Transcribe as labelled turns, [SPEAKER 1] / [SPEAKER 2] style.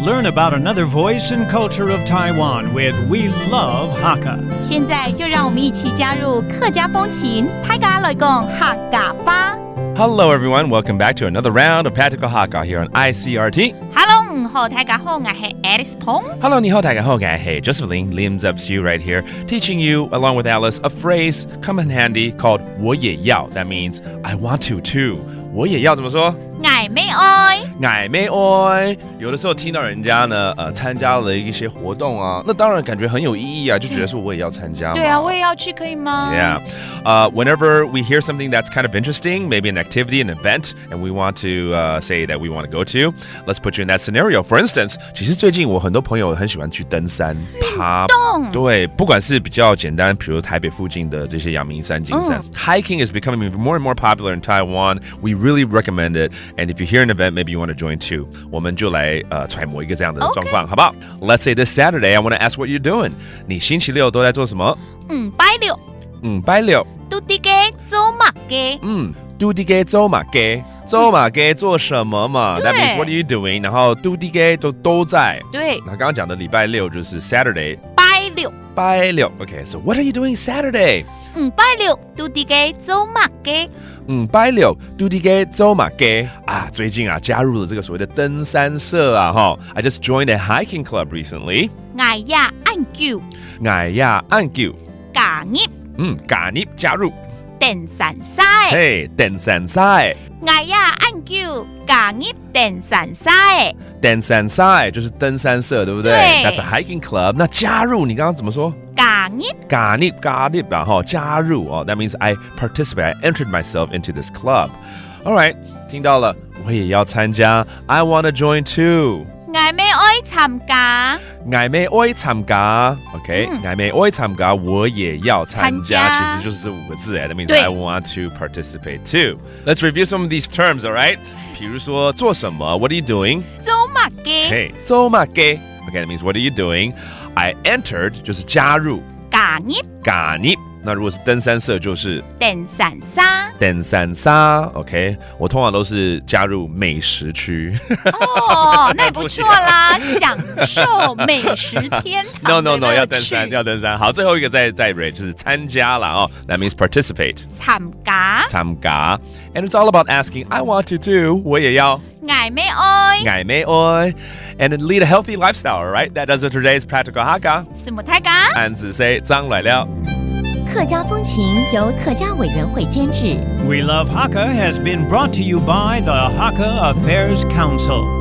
[SPEAKER 1] Learn about another voice and culture of Taiwan with We Love Hakka.
[SPEAKER 2] 现在就让我们一起加入客家风情，大家来讲客家吧。
[SPEAKER 3] Hello, everyone. Welcome back to another round of Icrt Hakka here on Icrt.
[SPEAKER 2] Hello, 好，大家好，我是 Alice Pong.
[SPEAKER 3] Hello, 你好，大家好，我是 Josephine. Liam's up to you right here, teaching you, along with Alice, a phrase come in handy called 我也要. That means I want to too. 我也要怎么说？
[SPEAKER 2] 爱没爱，
[SPEAKER 3] 爱没爱。有的时候听到人家呢，参加了一些活动啊，那当然感觉很有意义啊，就觉得说我也要参加嘛。
[SPEAKER 2] 对啊，我也要去，可以吗
[SPEAKER 3] Yeah. Whenever we hear something that's kind of interesting, maybe an activity, an event, and we want to say that we want to go to, let's put you in that scenario. For instance, 其实最近我很多朋友很喜欢去登山、爬。对，不管是比较简单，比如台北附近的这些阳明山、金山。Hiking is becoming more and more popular in Taiwan. We really recommend it. And if you hear an event, maybe you want to join too. 我们就来揣摩一个这样的状况，好不好 ？Let's say this Saturday, I want to ask what you're doing. 你星期六都在做什么？
[SPEAKER 2] 拜六，都伫个做马嘅。
[SPEAKER 3] 都伫个做马嘅，做马嘅做什么嘛 ？That means what are you doing？ 然后都伫个都在。
[SPEAKER 2] 对。
[SPEAKER 3] 那刚刚讲的礼拜六就是 Saturday。拜六。Okay, so what are you doing Saturday？
[SPEAKER 2] 拜六都伫个做马嘅。
[SPEAKER 3] 拜六都伫个做马嘅啊！最近啊，加入了这个所谓的登山社啊，哈 ！I just joined a hiking club recently。
[SPEAKER 2] 我也按叫。加入。
[SPEAKER 3] 加入加入。
[SPEAKER 2] 登山赛。
[SPEAKER 3] 嘿，登山赛。
[SPEAKER 2] 我也按叫加入登山赛。
[SPEAKER 3] 登山赛就是登山社，对不对？
[SPEAKER 2] 对。
[SPEAKER 3] That's a hiking club。那加入，你刚刚怎么说？
[SPEAKER 2] 加入，
[SPEAKER 3] 然后加入哦。That means I participate. I entered myself into this club. All right， 听到了，我也要参加。I want to join too。
[SPEAKER 2] 我没爱参加。
[SPEAKER 3] OK， 我没爱参加，我也要参加。其实就是这5个字哎。That means I want to participate too. Let's review some of these terms. All right， 比如说做什么 ？What are you doing？
[SPEAKER 2] 做马嘅。
[SPEAKER 3] 嘿，做马嘅。Okay，that means what are you doing？ I entered 就是加入。加入。那如果是登山社就是
[SPEAKER 2] 登山
[SPEAKER 3] 沙 OK 我通常都是加入美食区
[SPEAKER 2] 哦那也不错啦享受美食天堂
[SPEAKER 3] No 要登山好最后一个再 read 就是参加啦哦 That means participate
[SPEAKER 2] 参加
[SPEAKER 3] And it's all about asking I want to too 我也要
[SPEAKER 2] 我没爱
[SPEAKER 3] And lead a healthy lifestyle right That does it for today's practical Hakka
[SPEAKER 2] 什么大家
[SPEAKER 3] 安子 say 张来了
[SPEAKER 4] 客家风情由客家委员会监制。
[SPEAKER 1] We Love Hakka has been brought to you by the Hakka Affairs Council.